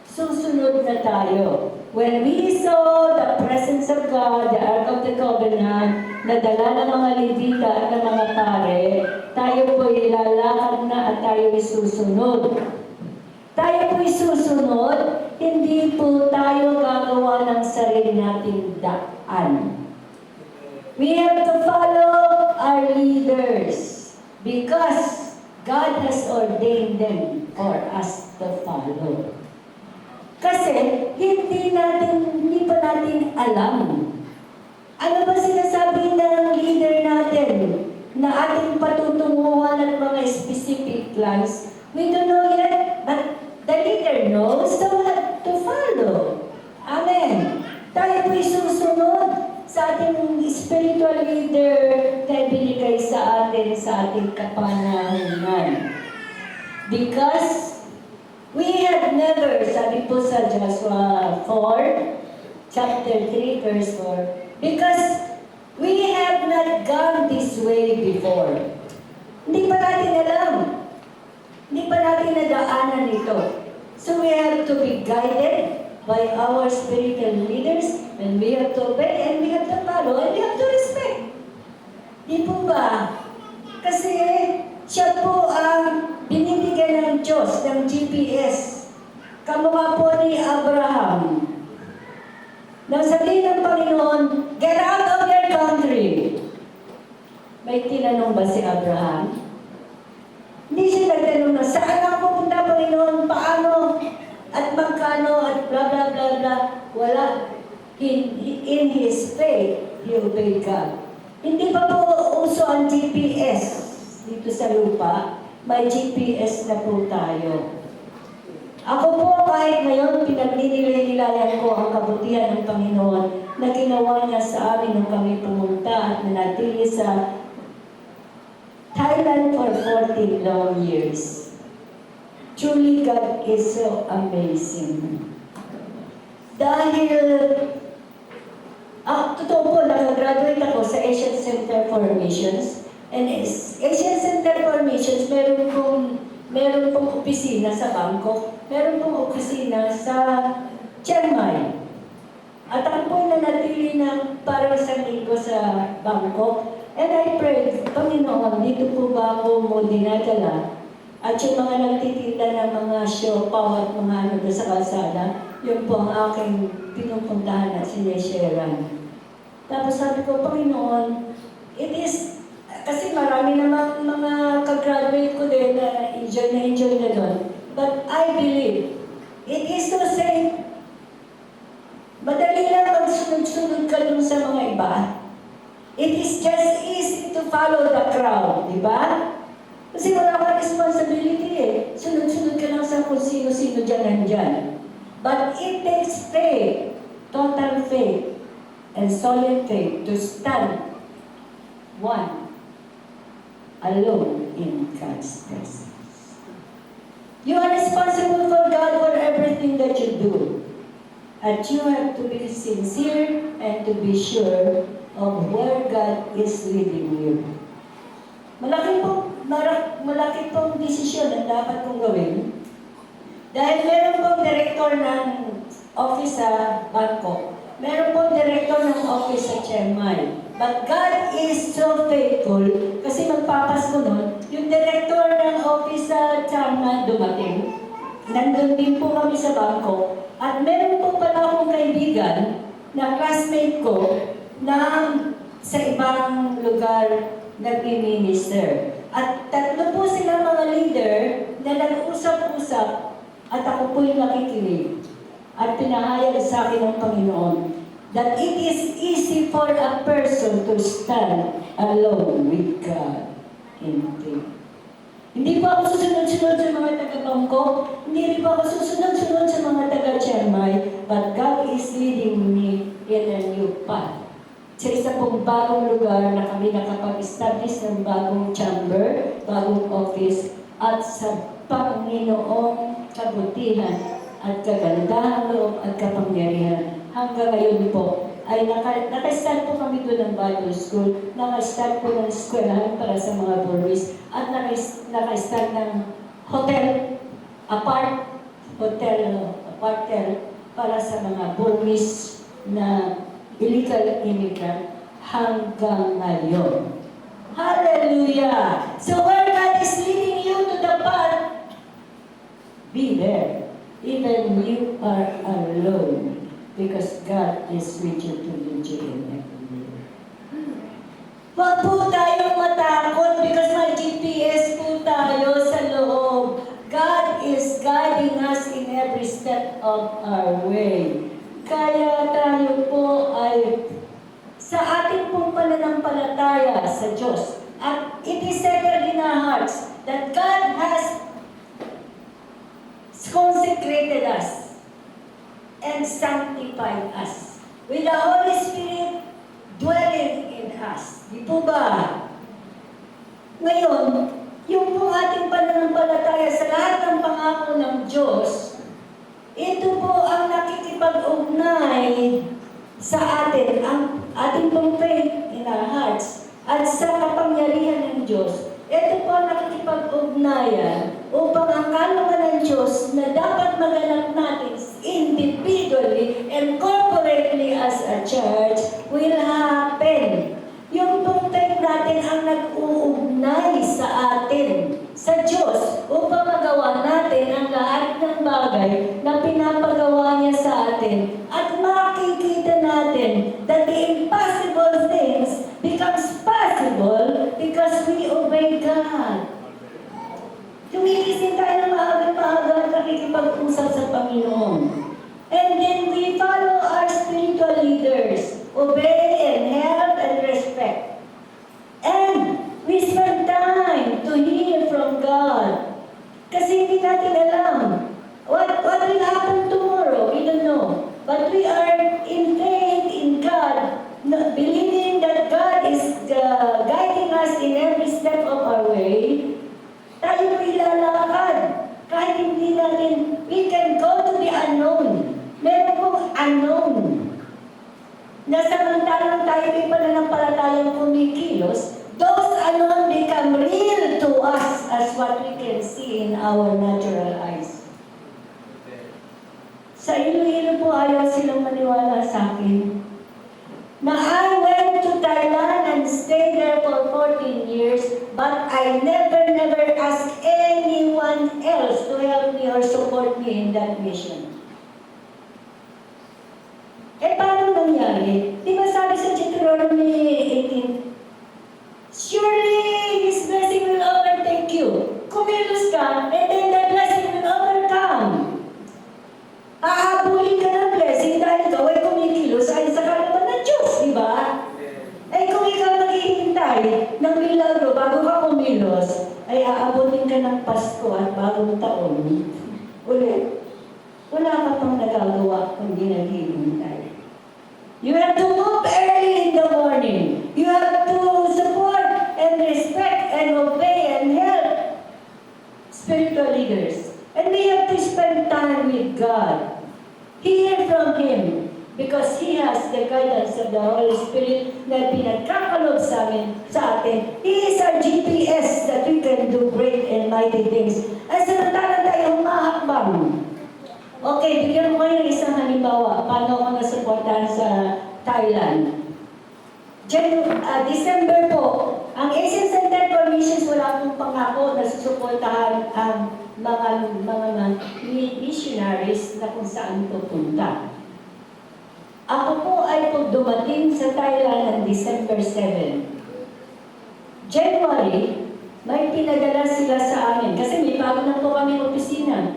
Susunod na tayo. When we saw the presence of God, the Ark of the Covenant, na dala ng mga Levita at ng mga pare, tayo po ilalakad na at tayo isusunod. Tayo po isusunod, hindi po tayo gagawa ng sarili nating daan. We have to follow our leaders because God has ordained them for us to follow. Kasi hindi pa natin alam. Ano ba sinasabi ng leader natin na ating patutunguhan at mga specific plans? We don't know yet, but the leader knows the what to follow. Amen. Tayo po susunod sa ating spiritual leader na binigay sa atin sa ating kapanahunan. Because we have never, sabi po sa Joshua 4, chapter 3, verse 4, because we have not gone this way before. Hindi pa natin alam. Hindi pa natin nadaanan ito. So we have to be guided by our spiritual leaders, and we have to obey, and we have to follow, and we have to respect. Di po ba? Kasi siya po ang binibigyan ng Diyos ng GPS. Kamukha po ni Abraham. Nang sabihin ng Panginoon, get out of your country. May tinanong ba si Abraham? Hindi siya nagtanong na, saan ako pupunta, Panginoon? Paano? At magkano? At blah, blah, blah, blah. Wala. In his faith, he obeyed God. Hindi pa po uso ang GPS dito sa lupa. May GPS na po tayo. Ako po kahit ngayon, pinagninilayan ko ang kabutihan ng Panginoon na ginawa niya sa amin nung kami pumunta at nanatili sa Thailand for 14 long years. Truly, God is so amazing. Dahil, totoo po, nakagraduate ako sa Asian Center for Missions. And Asian Center for Missions, meron pong opisina sa Bangkok, meron pong opisina sa Chiang Mai. At ako po nanatili ng parang isang linggo sa Bangkok. And I prayed, Panginoon, dito po ba ako mo dinadala? At yung mga nagtitinda ng mga siopaw at mga ano doon sa kalsada, yun po ang aking pinupuntahan at sinesharean. Tapos sabi ko, Panginoon, it is, kasi marami namang mga kagraduate ko din na enjoy na doon. But I believe, it is to say, madali lang magsunod-sunod ka dun sa mga iba. It is just easy to follow the crowd, di ba? Kasi wala kang responsibility eh. Sunod-sunod ka lang sa kung sino-sino dyan nandyan. But it takes faith, total faith, and solid faith to stand one alone in God's presence. You are everything that you do. And you have to be sincere and to be sure of where God is leading you. Malaki pong desisyon ang dapat kong gawin. Dahil meron pong direktor ng office sa Bangkok. Meron pong direktor ng office sa Chiang Mai. But God is so faithful kasi magpapasko nun, yung director ng office sa Chiang Mai dumating. Nandun din po kami sa Bangkok. At meron po pala akong kaibigan na classmate ko na sa ibang lugar nag-minister. At tatlo po sila mga leader na nag-usap-usap at ako po yung nakikinig. At pinahayag sa akin ng Panginoon that it is easy for a person to stand alone with God in faith. Hindi po ako susunod-sunod sa mga taga-Bangkok, hindi rin po ako susunod-sunod sa mga taga-Chiang Mai, but God is leading me in a new path. Sa isa pong bagong lugar na kami nakapag-establish ng bagong chamber, bagong office, at sa Panginoong kabutihan at kagandahan loob at kapangyarihan. Hanggang ngayon po, ay naka-start po kami doon ng Bible School, naka-start po ng eskwelahan para sa mga Burmese, at naka-start ng hotel para sa mga Burmese na illegal immigrant hanggang ngayon. Hallelujah! So where God is leading you to the path, be there. Even you are alone. Because God is with you to lead you in everywhere. Huwag po tayong matakot because may GPS po tayo sa loob. God is guiding us in every step of our way. Kaya tayo po ay sa ating pong pananampalataya sa Diyos. At it is settled in our hearts that God has consecrated us and sanctified us with the Holy Spirit dwelling in us. Di po ba? Ngayon, yung po ating pananampalataya sa lahat ng pangako ng Diyos, ito po ang nakikipag-ugnay sa atin, ang ating pong faith in our hearts, at sa kapangyarihan ng Diyos. Ito po ang nakikipag-ugnayan upang ang kalooban ng Diyos na dapat maganap natin individually and corporately as a church will happen. Yung pong faith natin ang nag-uugnay sa atin, sa Diyos, upang magawa natin ang lahat ng bagay na pinapagawa niya sa atin. At makikita natin that the impossible things becomes possible because we obey God. Tumigising tayo ng maaga-maaga at nakikipag-usap sa Panginoon. And then we follow our spiritual leaders, obey and help and respect. And we spend time to hear from God. Kasi hindi natin alam what will happen tomorrow. We don't know. But we are in faith in God, believing that God is guiding us in every step of our way. Tayo ilalakad. Kahit hindi natin, we can go to the unknown. Meron pong unknown. Nasamantalang tayo may pananampalatayang kumikilos, those unknown become real to us as what we can see in our natural eyes. Sa Iloilo po ayaw silang maniwala sa akin na I went to Thailand and stayed there for 14 years, but I never asked anyone else to help me or support me in that mission. Eh, paano nangyari? Di ba sabi sa Deuteronomy 18, surely His blessing will overtake you. Kumilos ka, and then the blessing will overcome. Aabulin ka ng blessing dahil ikaw ay kumikilos ay sa kalooban ng Diyos, di ba? Eh kung ikaw naghihintay ng milagro bago ka kumilos, ay aabutin ka ng Pasko at bagong taon. Ulit, wala ka pang nagagawa kung di naghihintay. You have to move early in the morning. You have to support and respect and obey and help spiritual leaders. And we have to spend time stand with God. Hear from Him because He has the guidance of the Holy Spirit na pinagkakalob sa atin. He is our GPS that we can do great and mighty things. Ay, samantala tayo humahakbang. Okay, bigyan ko kayo ng isang halimbawa. Paano ako nasuportahan sa Thailand? December po, ang Asian Center for Missions wala akong pangako na susuportahan ang mga missionaries na kung saan pupunta. Ako po ay po dumating sa Thailand ng December 7. January, may pinadala sila sa amin kasi may bago na po kami opisina.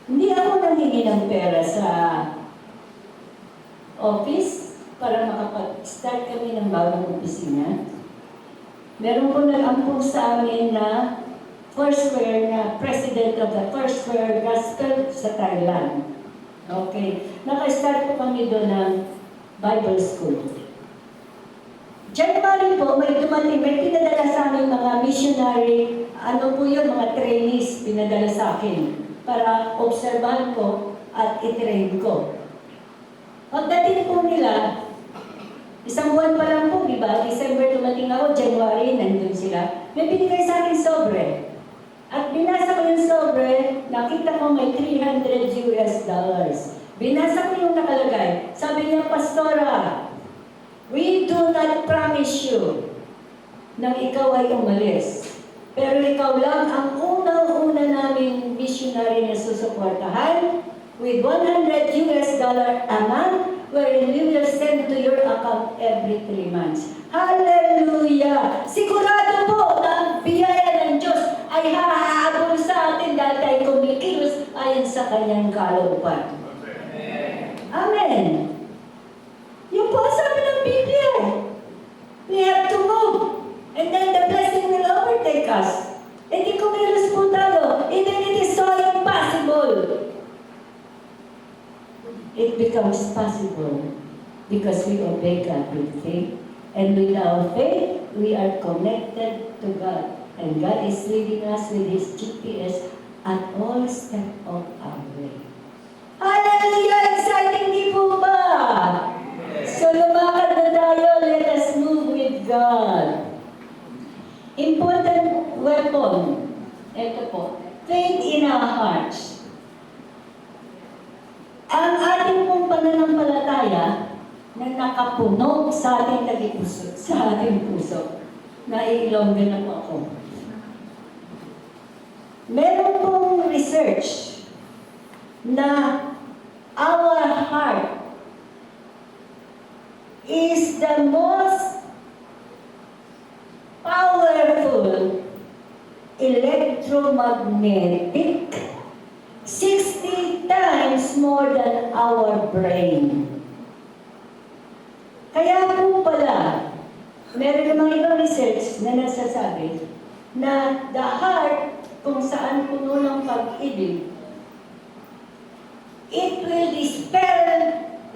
Hindi ako nanghingi ng pera sa office para makapag-start kami ng bagong opisina. Meron po nag-ampong sa amin na Foursquare na President of the Foursquare Gospel sa Thailand. Okay. Naka-start po kami doon ng Bible School. January po, may dumating, may pinadala sa amin mga missionary, ano po yun, mga trainees pinadala sa akin para obserbahan ko at i-train ko. Pagdating po nila, isang buwan pa lang po, di ba? December dumating ako, January, nandun sila. May binigay sa akin sobre. At binasa ko yung sobre, nakita ko may $300. Binasa ko yung nakalagay. Sabi niya, Pastora, we do not promise you na ikaw ay umalis. Pero ikaw lang ang unang-una naming missionary na susuportahan with $100 a month wherein we will send to your account every 3 months. Hallelujah! Sigurado po na ang biyaya ng Diyos ay hahabol sa atin dahil tayo kumikilos ayon sa kanyang kalooban. Amen! Yung po ang sabi ng Biblia. We have to move. And then the blessing will overtake us. Hindi kumilos po tayo. Even it is so impossible. It becomes possible because we obey God with faith. And with our faith, we are connected to God. And God is leading us with His GPS at all steps of our way. Hallelujah! Exciting di po ba? So lumakad na tayo. Let us move with God. Important weapon. Ito po. Faith in our hearts. Ang ating pong pananampalataya na nakapuno sa ating puso, naiilongga na po ako. Meron pong research na our heart is the most powerful electromagnetic 60 times more than our brain. Kaya po pala, meron namang ibang research na nagsasabi na the heart, kung saan puno ng pag-ibig, it will dispel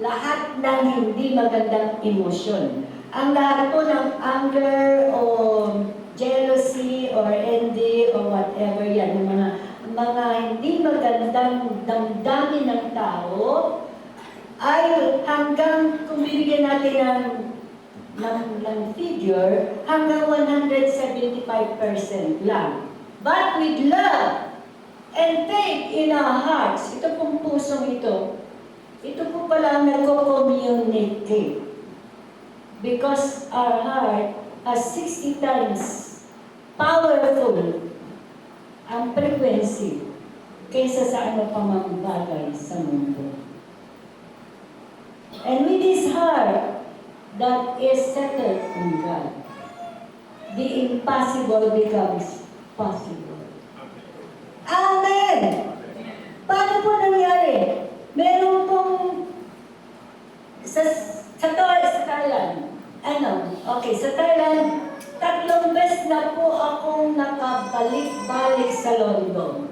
lahat ng hindi magandang emosyon. Ang lahat po ng anger o jealousy or envy or whatever yan, mga hindi magandang damdamin ng tao ay hanggang kung bibigyan natin ng figure, hanggang 175% lang. But with love and faith in our hearts, ito pong pusong ito po pala ang nagko-communicate. Because our heart has 60 times powerful ang frequency kaysa sa ano pa mang bagay sa mundo. And with this heart that is settled in God, the impossible becomes possible. Amen! Paano po nangyari? Meron pong sa Thailand, sa Thailand, 3 beses na po akong nakabalik-balik sa London.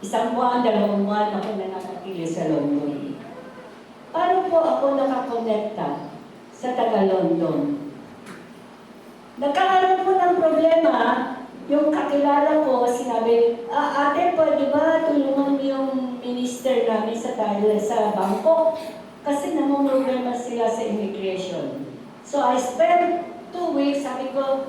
1 buwan, 2 buwan ako nakakatili sa London. Paano po ako nakakonekta sa taga-London? Nagkakaroon po ng problema, yung kakilala ko, sinabi, ate, pwede ba tulungan yung register namin sa bangko kasi namumroblema sila sa immigration. So I spent 2 weeks, sabi ko,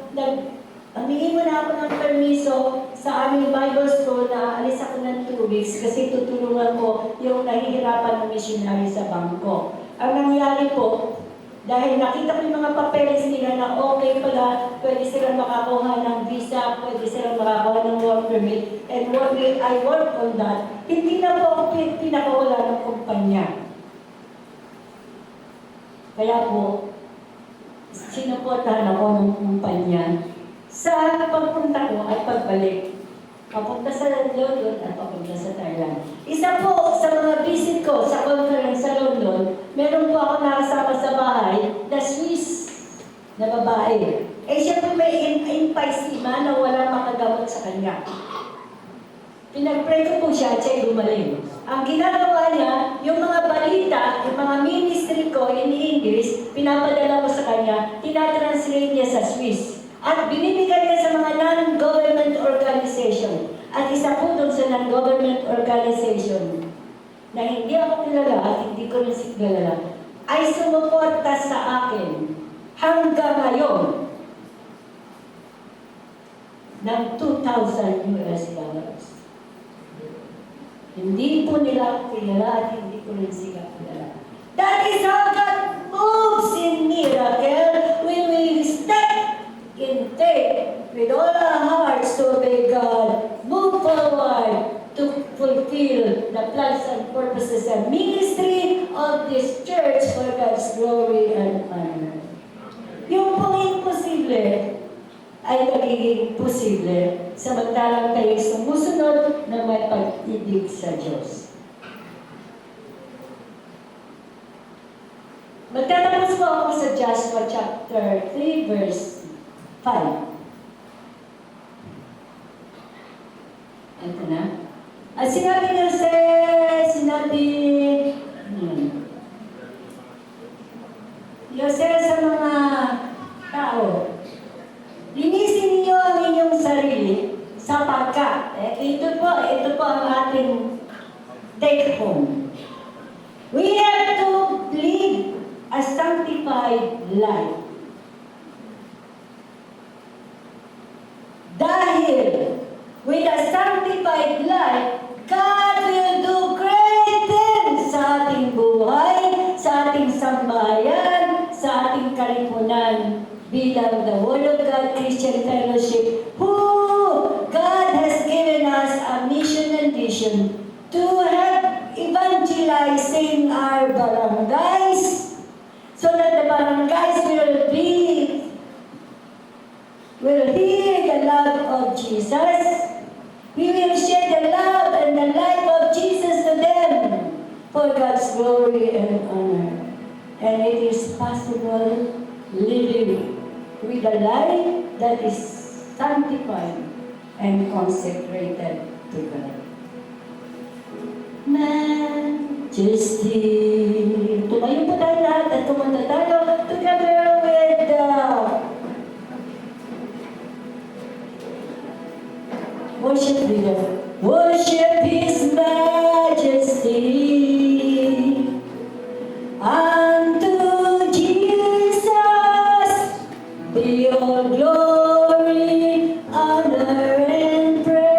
humingi muna ako ng permiso sa aming Bible school na alis ako ng 2 weeks kasi tutulungan ko yung nahihirapan ng missionary sa bangko. Ang nangyari po, dahil nakita ko yung mga papeles nila na okay pala, pwede silang makakuha ng visa, pwede silang makakuha ng work permit, and I worked on that, hindi na po ako pinakawala ng kumpanya. Kaya po, sinuportahan ako ng kumpanya sa pagpunta ko at pagbalik. Papunta sa London at papunta sa Thailand. Isa po sa mga visit ko sa conference sa London, meron po ako nakasama sa bahay na Swiss na babae. Eh siya po may emphysema na wala makagamot sa kanya. Pinag-pray ko po siya at siya'y gumaling. Ang ginagawa niya, yung mga balita, yung mga ministry ko in English, pinapadala ko sa kanya, tinatranslate niya sa Swiss. At binibigay niya sa mga non-government organization. At isa po doon sa non-government organization na hindi ako kilala at hindi ko rin kilala, ay sumuporta sa akin hanggang ngayon ng $2,000. Hindi po nila ako kilala at hindi ko rin sila kilala. That is how God moves in miracle when we step in faith with all our hearts to obey God, move forward to fulfill the plans and purposes and ministry of this church for God's glory and honor. Yung pong imposible ay nagiging posible samantalang tayo sumusunod na may pag-ibig sa Diyos. Magtatapos po ako sa Joshua chapter 3 verse 5. Ito na. At sinabi ni Jose, Jose sa mga tao, linisin niyo ang inyong sarili sapagkat, ito po ang ating take home. We have to live a sanctified life. Dahil with a sanctified life, God will do great things sa ating buhay, sa ating sambahayan, sa ating kalipunan bilang the Word of God Christian Fellowship, who God has given us a mission and vision to help evangelizing our barangays so that the barangays will hear the love of Jesus. We will share the love and the life of Jesus to them for God's glory and honor. And it is possible living with a life that is sanctified and consecrated to God. Majesty. Tumayo po tayo lahat at kumanta tayo together with worship leader. Worship His Majesty. Unto Jesus be all glory, honor, and praise.